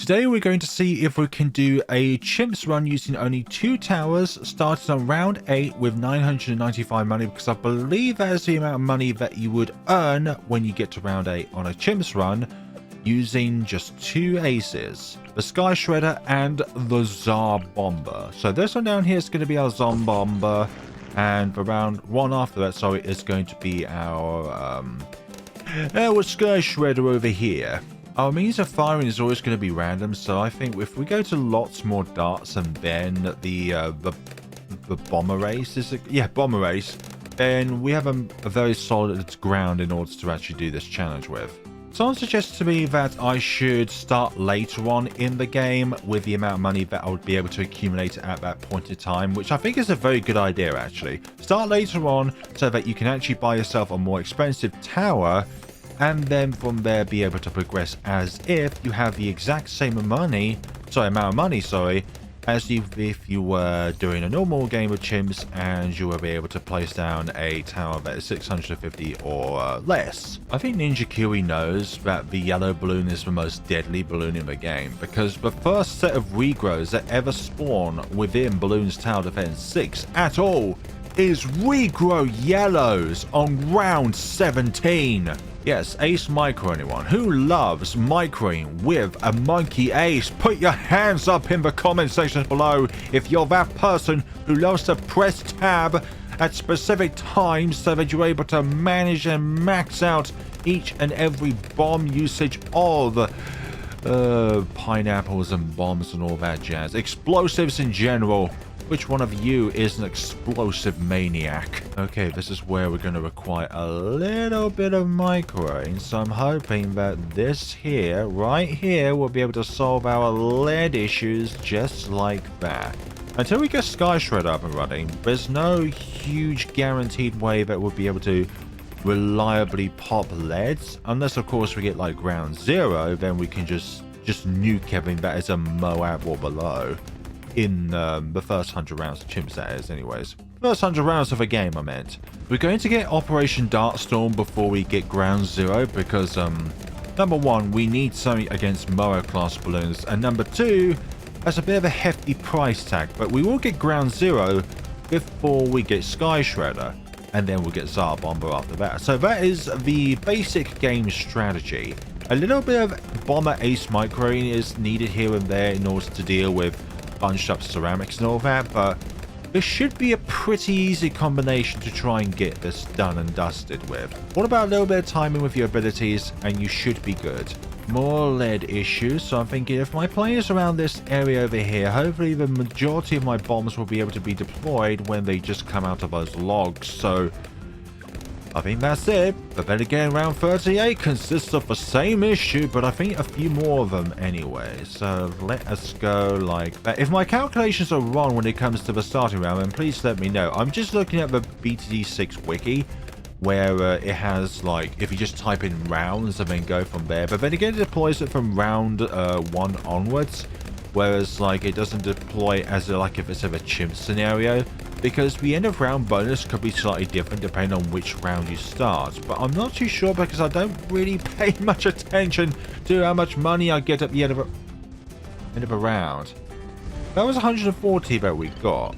Today we're going to see if we can do a chimps run using only 2 towers, starting on round 8 with 995 money, because I believe that is the amount of money that you would earn when you get to round 8 on a chimps run, using just 2 aces, the Sky Shredder and the Tsar Bomba. So this one down here is going to be our ZOM Bomber, and for round 1 after that, sorry, is going to be our Sky Shredder over here. Our means of firing is always going to be random, so I think if we go to lots more darts and then the bomber race, bomber race, then we have a very solid ground in order to actually do this challenge with. Someone suggests to me that I should start later on in the game with the amount of money that I would be able to accumulate at that point in time, which I think is a very good idea actually. Start later on so that you can actually buy yourself a more expensive tower, and then from there be able to progress as if you have the exact same amount of money, as if you were doing a normal game of chimps, and you will be able to place down a tower that is 650 or less. I think Ninja Kiwi knows that the yellow balloon is the most deadly balloon in the game, because the first set of regrows that ever spawn within Balloon's Tower Defense 6 at all is regrow yellows on round 17. Yes, ace micro, anyone who loves microing with a monkey ace, put your hands up in the comment section below if you're that person who loves to press tab at specific times so that you're able to manage and max out each and every bomb usage of pineapples and bombs and all that jazz. Explosives in general. Which one of you is an explosive maniac? Okay, this is where we're going to require a little bit of microing, so I'm hoping that this here, right here, will be able to solve our lead issues just like that. Until we get Sky Shredder up and running, there's no huge guaranteed way that we'll be able to reliably pop leads, unless of course we get like ground 0, then we can just nuke everything that is a Moab or below. In the first 100 rounds of chimps, that is, anyways. First 100 rounds of a game, I meant. We're going to get Operation Dartstorm before we get ground 0, because number 1, we need something against Moa class balloons, and number 2, that's a bit of a hefty price tag, but we will get ground 0 before we get Sky Shredder, and then we'll get Tsar Bomba after that. So that is the basic game strategy. A little bit of bomber ace microing is needed here and there in order to deal with bunched up ceramics and all that, but this should be a pretty easy combination to try and get this done and dusted with. What about a little bit of timing with your abilities, and you should be good. More lead issues, so I'm thinking if my players around this area over here, hopefully the majority of my bombs will be able to be deployed when they just come out of those logs, so I think that's it. But then again, round 38 consists of the same issue, but I think a few more of them anyway. So let us go like that. If my calculations are wrong when it comes to the starting round, then please let me know. I'm just looking at the BTD6 wiki, where it has, like, if you just type in rounds and then go from there. But then again, it deploys it from round 1 onwards. Whereas, like, it doesn't deploy as, like, if it's a chimp scenario. Because the end of round bonus could be slightly different depending on which round you start. But I'm not too sure because I don't really pay much attention to how much money I get at the end of a round. That was 140 that we got.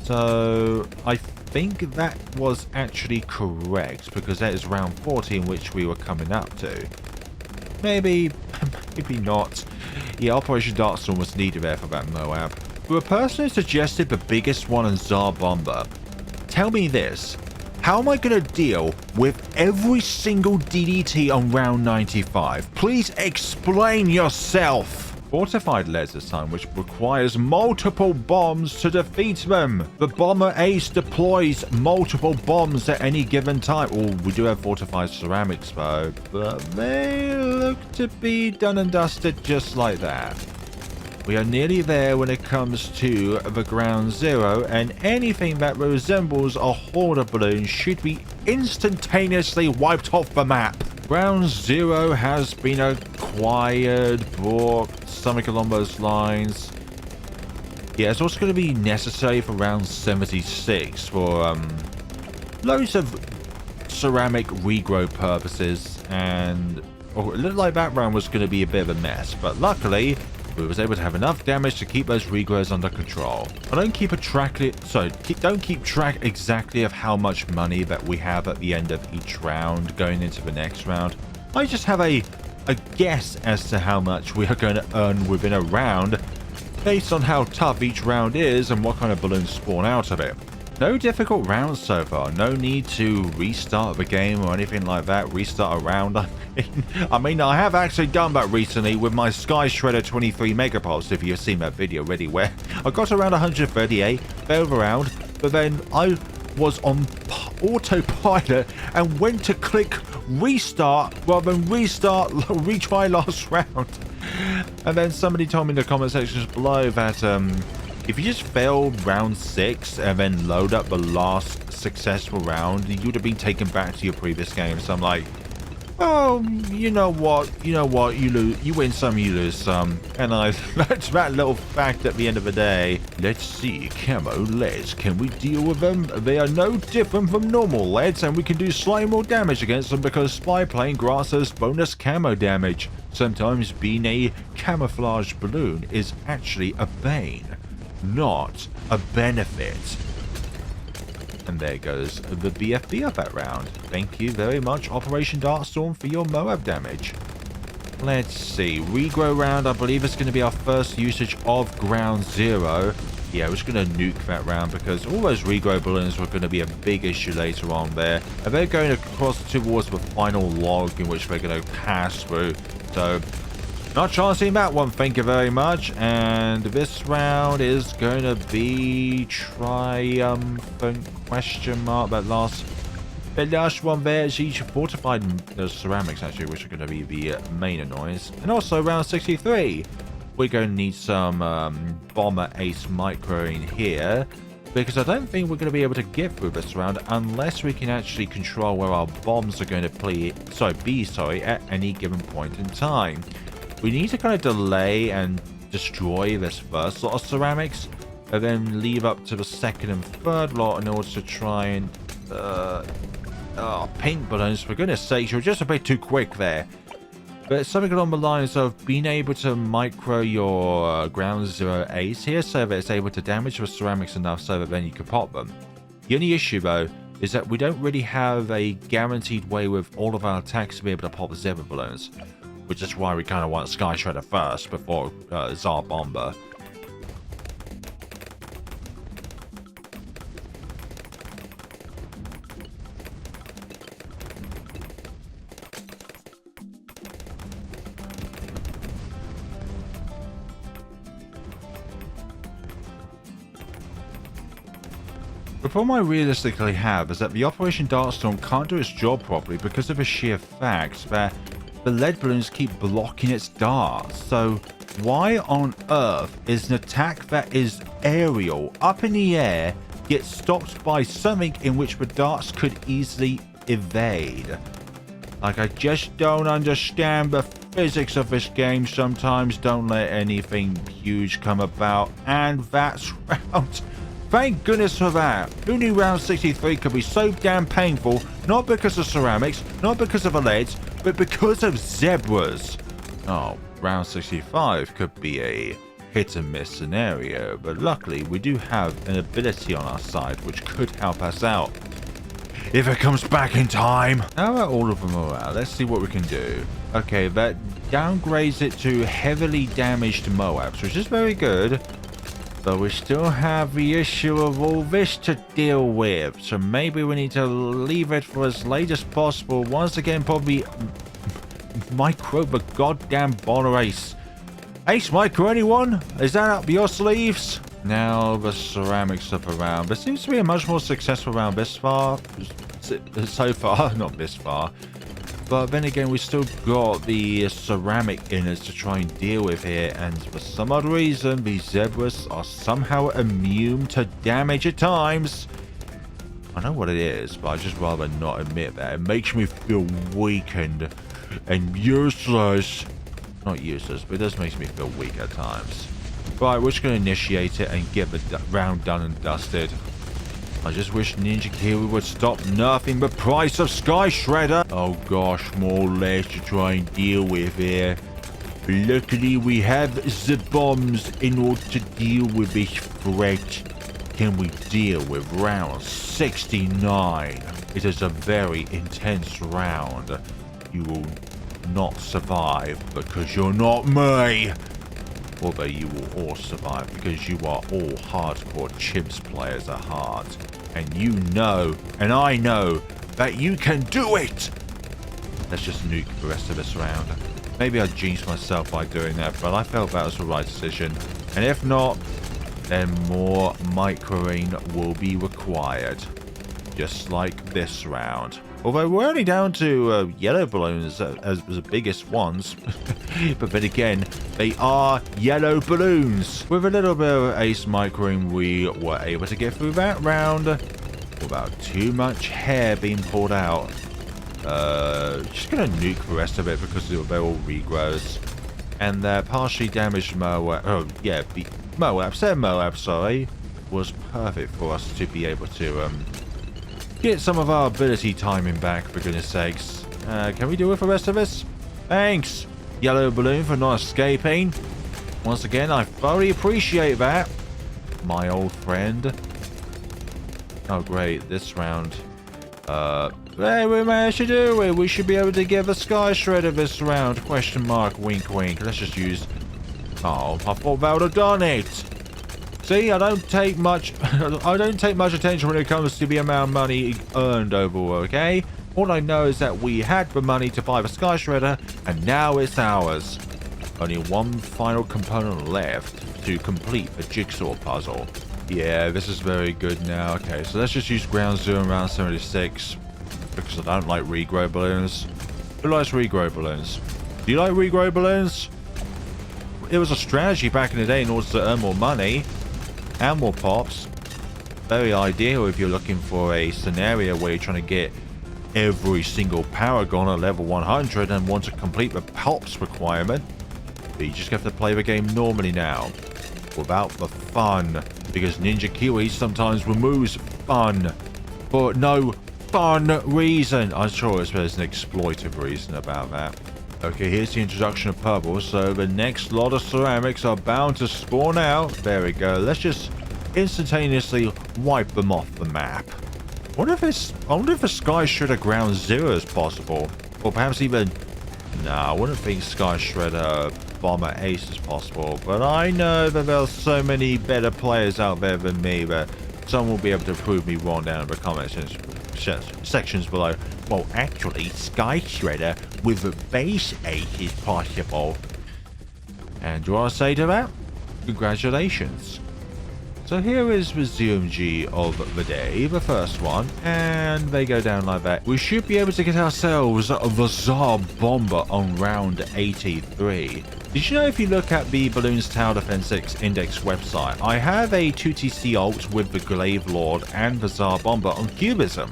So I think that was actually correct, because that is round 40 in which we were coming up to. Maybe not. Yeah, Operation Dartstorm was needed there for that Moab. For a person who suggested the biggest one in Tsar Bomba, tell me this. How am I going to deal with every single DDT on round 95? Please explain yourself. Fortified leads this time, which requires multiple bombs to defeat them. The bomber ace deploys multiple bombs at any given time. Oh, we do have fortified ceramics though, but they look to be done and dusted just like that. We are nearly there when it comes to the ground 0, and anything that resembles a horde of balloons should be instantaneously wiped off the map. Ground 0 has been acquired, bought, something along those lines. Yeah, it's also going to be necessary for round 76 for loads of ceramic regrow purposes, and or it looked like that round was going to be a bit of a mess, but luckily we was able to have enough damage to keep those regrows under control. I don't keep don't keep track exactly of how much money that we have at the end of each round going into the next round. I just have a guess as to how much we are going to earn within a round based on how tough each round is and what kind of balloons spawn out of it. No difficult rounds so far. No need to restart the game or anything like that. Restart a round. I mean, I have actually done that recently with my Sky Shredder 23 Megapulse, if you've seen that video already, where I got around 138, failed around, but then I was on autopilot and went to click restart rather than retry last round. And then somebody told me in the comment sections below that if you just failed round 6 and then load up the last successful round, you would have been taken back to your previous game. So I'm like, oh, you know what, you win some, you lose some. And I learned that little fact at the end of the day. Let's see, camo leads, can we deal with them? They are no different from normal leads, and we can do slightly more damage against them because spy plane grants us bonus camo damage. Sometimes being a camouflage balloon is actually a bane, not a benefit. And there goes the BFB of that round. Thank you very much, Operation Darkstorm, for your Moab damage. Let's see. Regrow round, I believe it's going to be our first usage of Ground Zero. Yeah, we're just going to nuke that round because all those regrow balloons were going to be a big issue later on there. And they're going across towards the final log in which they're going to pass through. So, not chancing that one, thank you very much. And this round is going to be triumphant question mark. The last one there is each fortified ceramics actually, which are going to be the main annoyance. And also round 63, we're going to need some bomber ace micro in here, because I don't think we're going to be able to get through this round unless we can actually control where our bombs are going to be at any given point in time. We need to kind of delay and destroy this first lot of ceramics, and then leave up to the second and third lot in order to try and paint balloons. For goodness sakes, you're just a bit too quick there. But something along the lines of being able to micro your Ground Zero ace here so that it's able to damage the ceramics enough so that then you can pop them. The only issue though is that we don't really have a guaranteed way with all of our attacks to be able to pop zebra balloons, which is why we kind of want Sky Shredder first before Tsar Bomba. The problem I realistically have is that the Operation Darkstorm can't do its job properly because of the sheer fact that the lead balloons keep blocking its darts. So why on earth is an attack that is aerial, up in the air, get stopped by something in which the darts could easily evade? Like, I just don't understand the physics of this game sometimes. Don't let anything huge come about. And that's round. Thank goodness for that. Who knew round 63 could be so damn painful, not because of ceramics, not because of the leads, but because of zebras. Oh, round 65 could be a hit and miss scenario, but luckily we do have an ability on our side which could help us out if it comes back in time. Now that all of them are out, let's see what we can do. Okay, that downgrades it to heavily damaged Moabs, which is very good. But we still have the issue of all this to deal with. So maybe we need to leave it for as late as possible. Once again, probably micro the goddamn bomber ace. Ace micro, anyone? Is that up your sleeves? Now the ceramics of a round. There seems to be a much more successful round this far. So far, not this far. But then again, we still got the ceramic innards to try and deal with here. And for some odd reason, these zebras are somehow immune to damage at times. I know what it is, but I'd just rather not admit that. It makes me feel weakened and useless. Not useless, but it does make me feel weak at times. Right, we're just going to initiate it and get the round done and dusted. I just wish Ninja Kiwi would stop nerfing the price of Sky Shredder. Oh gosh, more layers to try and deal with here. Luckily, we have the bombs in order to deal with this threat. Can we deal with round 69? It is a very intense round. You will not survive because you're not me. Although you will all survive because you are all hardcore chimps players at heart. And you know, and I know, that you can do it! Let's just nuke the rest of this round. Maybe I jinxed myself by doing that, but I felt that was the right decision. And if not, then more microing will be required. Just like this round. Although we're only down to yellow balloons as the biggest ones. But then again, they are yellow balloons. With a little bit of ace microing, we were able to get through that round without too much hair being pulled out. Just gonna nuke the rest of it because they're all regrows. And the partially damaged Moab, oh yeah, Moab, sorry, was perfect for us to be able to get some of our ability timing back, for goodness sakes. Can we do it for the rest of us? Thanks, yellow balloon, for not escaping. Once again, I thoroughly appreciate that, my old friend. Oh great, this round. Hey, we managed to do it. We should be able to get the Sky Shredder this round. Question mark, wink wink. Let's just use... Oh, I thought that would have done it. See, I don't take much attention when it comes to the amount of money earned overall, okay? All I know is that we had the money to buy the Sky Shredder, and now it's ours. Only one final component left to complete the jigsaw puzzle. Yeah, this is very good now. Okay, so let's just use ground zero and round 76. Because I don't like regrow balloons. Who likes regrow balloons? Do you like regrow balloons? It was a strategy back in the day in order to earn more money and more pops. Very ideal if you're looking for a scenario where you're trying to get every single paragon at level 100 and want to complete the pops requirement. But you just have to play the game normally now, without the fun, because Ninja Kiwi sometimes removes fun for no fun reason. I'm sure there's an exploitive reason about that. Okay, here's the introduction of purple, so the next lot of ceramics are bound to spawn out. There we go. Let's just instantaneously wipe them off the map. I wonder if a Sky Shredder ground zero is possible, or perhaps even... Nah, I wouldn't think Sky Shredder Bomber Ace is possible, but I know that there are so many better players out there than me that some will be able to prove me wrong down in the comment sections below. Well, actually, Sky Shredder with a base ace is possible. And do I say to that? Congratulations. So here is the ZOMG of the day, the first one, and they go down like that. We should be able to get ourselves the Tsar Bomba on round 83. Did you know if you look at the Balloons Tower Defense Index website, I have a 2TC ult with the Glaive Lord and the Tsar Bomba on Cubism.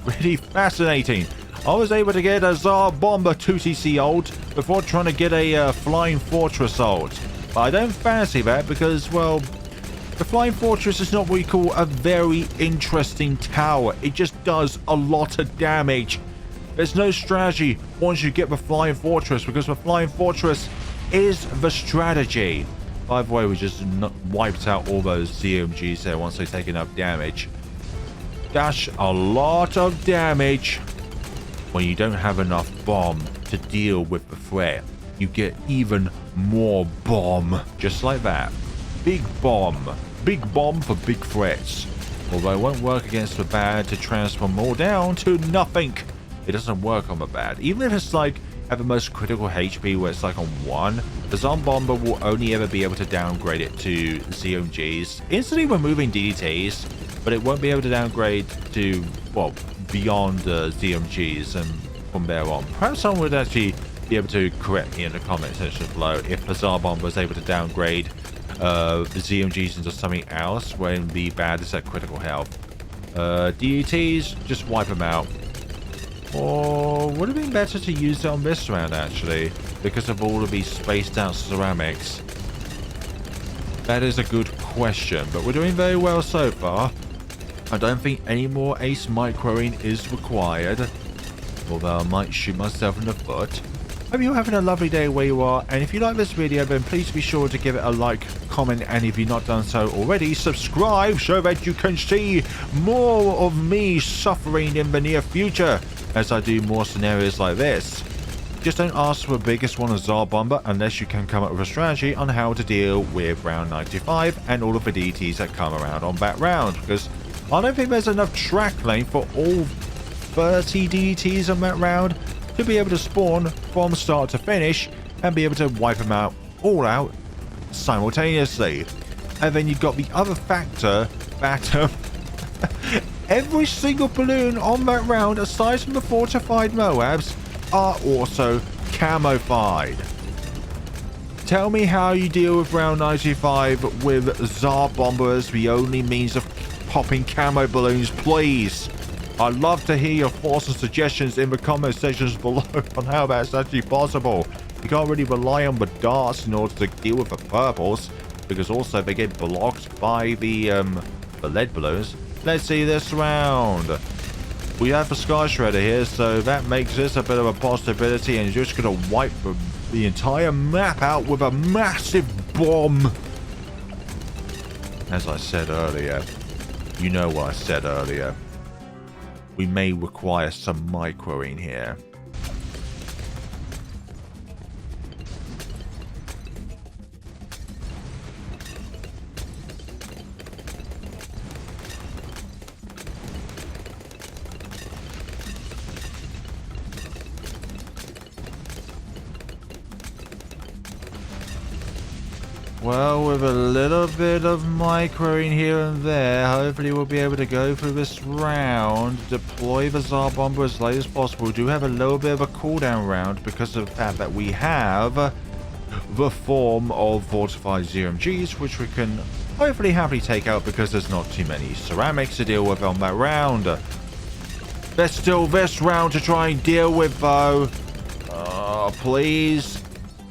Really fascinating. I was able to get a Tsar Bomba 2TC ult before trying to get a Flying Fortress ult. But I don't fancy that because, well, the Flying Fortress is not what we call a very interesting tower. It just does a lot of damage. There's no strategy once you get the Flying Fortress, because the Flying Fortress is the strategy. By the way, we just wiped out all those ZOMGs there once they take enough damage. That's a lot of damage. When you don't have enough bomb to deal with the threat, you get even more bomb. Just like that. Big bomb. Big bomb for big threats. Although it won't work against the bad to transform all down to nothing. It doesn't work on the bad. Even if it's like at the most critical HP where it's like on 1, the ZOM Bomber will only ever be able to downgrade it to ZOMGs, instantly removing DDTs, but it won't be able to downgrade to, well, beyond ZOMGs and from there on. Perhaps someone would actually be able to correct me in the comment section below if the Tsar Bomba was able to downgrade the ZOMGs into something else when the bad is at critical health. DDTs, just wipe them out. Or would it have been better to use it on this round actually, because of all of these spaced out ceramics? That is a good question, but we're doing very well so far. I don't think any more ace microing is required, although I might shoot myself in the foot. Hope you're having a lovely day where you are, and if you like this video, then please be sure to give it a like, comment, and if you've not done so already, subscribe so that you can see more of me suffering in the near future as I do more scenarios like this. Just don't ask for the biggest one of ZOM Bomber unless you can come up with a strategy on how to deal with round 95 and all of the DDTs that come around on that round, because I don't think there's enough track length for all 30 DDTs on that round to be able to spawn from start to finish and be able to wipe them out all out simultaneously. And then you've got the other factor that every single balloon on that round, aside from the fortified Moabs, are also camofied. Tell me how you deal with round 95 with Tsar Bomba as the only means of popping camo balloons, please. I'd love to hear your thoughts and suggestions in the comment sections below on how that's actually possible. You can't really rely on the darts in order to deal with the purples, because also they get blocked by the lead balloons. Let's see this round. We have a Sky Shredder here, so that makes this a bit of a possibility, and you're just going to wipe the entire map out with a massive bomb. As I said earlier, you know what I said earlier. We may require some microing here. Well, with a little bit of microing here and there, hopefully we'll be able to go through this round, deploy the Tsar Bomba as late as possible. We do have a little bit of a cooldown round because of the fact that we have the form of fortified ZOMGs, which we can hopefully happily take out because there's not too many ceramics to deal with on that round. There's still this round to try and deal with, though. Please.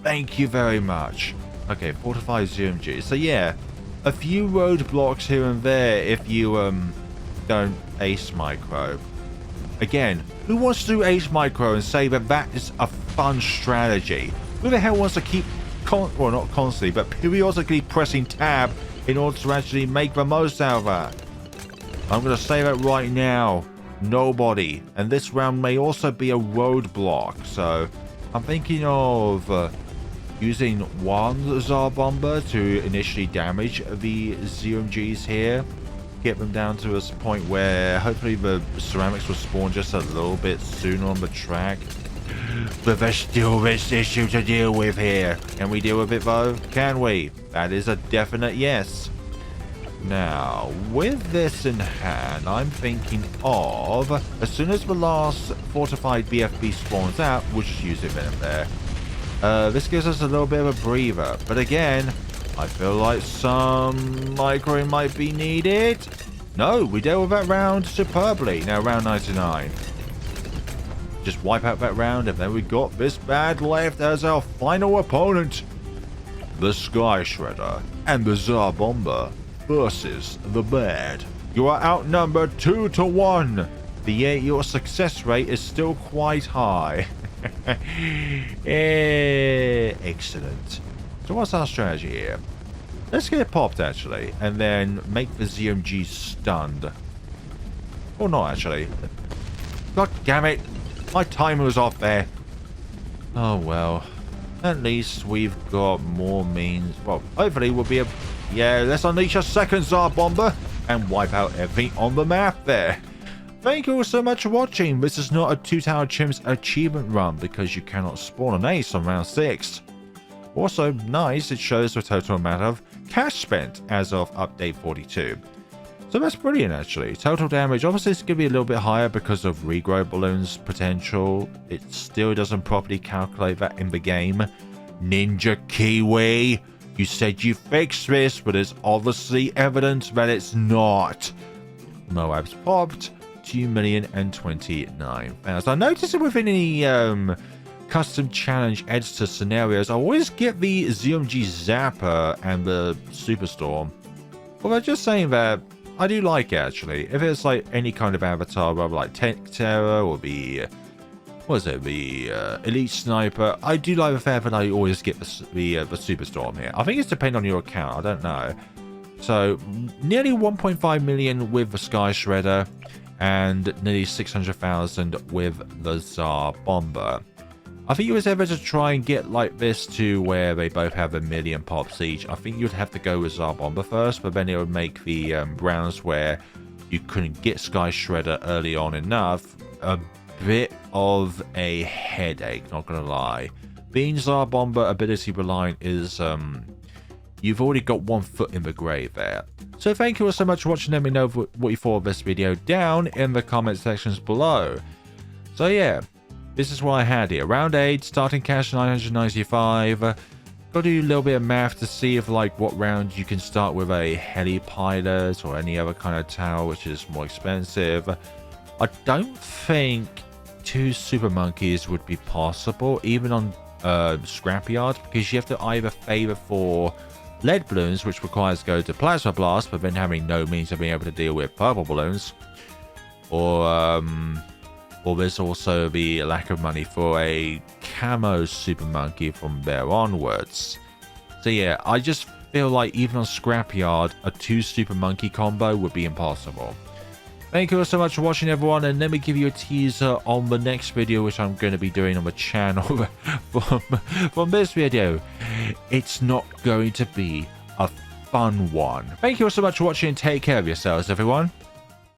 Thank you very much. Okay, fortified ZOMG. So yeah, a few roadblocks here and there if you don't ace micro. Again, who wants to do ace micro and say that that is a fun strategy? Who the hell wants to keep, well, not constantly, but periodically pressing tab in order to actually make the most out of that? I'm going to say that right now. Nobody. And this round may also be a roadblock. So I'm thinking of using one Tsar Bomber to initially damage the ZOMGs here. Get them down to a point where hopefully the ceramics will spawn just a little bit sooner on the track. But there's still this issue to deal with here. Can we deal with it though? Can we? That is a definite yes. Now, with this in hand, I'm thinking of, as soon as the last fortified BFB spawns out, we'll just use it then and there. This gives us a little bit of a breather, but again, I feel like some microing might be needed. No, we dealt with that round superbly. Now round 99. Just wipe out that round, and then we got this bad left as our final opponent. The Sky Shredder and the Tsar Bomba versus the bad. You are outnumbered 2 to 1. Yet your success rate is still quite high. Excellent. So what's our strategy here? Let's get it popped actually, and then make the ZOMG stunned. Or not actually. God damn it! My timer was off there. Oh well. At least we've got more means. Well, hopefully we'll be able... Yeah, let's unleash a second Tsar Bomber and wipe out everything on the map there. Thank you all so much for watching. This is not a 2-Tower Chimps achievement run because you cannot spawn an ace on round 6. Also, nice, it shows the total amount of cash spent as of update 42. So that's brilliant actually. Total damage, obviously it's going to be a little bit higher because of regrow balloons potential. It still doesn't properly calculate that in the game. Ninja Kiwi, you said you fixed this, but there's obviously evidence that it's not. Moab's popped. 2,029,000. I noticed it within any custom challenge editor scenarios, I always get the ZOMG Zapper and the Superstorm. Well, I'm just saying that I do like it, actually. If it's like any kind of avatar, rather like Tech Terror or the what is it, the Elite Sniper, I do like the fact that I always get the Superstorm here. I think it's depending on your account, I don't know. So nearly 1.5 million with the Sky Shredder and nearly 600,000 with the Tsar Bomba. I think you was ever to try and get like this to where they both have 1 million pops each. I think you'd have to go with Tsar Bomba first, but then it would make the rounds where you couldn't get Sky Shredder early on enough a bit of a headache, not gonna lie. Being Tsar Bomba ability reliant is you've already got one foot in the grave there. So thank you all so much for watching. Let me know what you thought of this video down in the comment sections below. So yeah, this is what I had here. Round 8, starting cash 995. Got to do a little bit of math to see if like what round you can start with a heli pilot or any other kind of tower which is more expensive. I don't think 2 super monkeys would be possible even on scrapyard, because you have to either favor for lead balloons, which requires go to plasma blast, but then having no means of being able to deal with purple balloons, or there's also the lack of money for a camo super monkey from there onwards. So yeah, I just feel like even on scrapyard, a 2 super monkey combo would be impossible. Thank you all so much for watching, everyone, and let me give you a teaser on the next video which I'm going to be doing on the channel from this video. It's not going to be a fun one. Thank you all so much for watching, and take care of yourselves, everyone.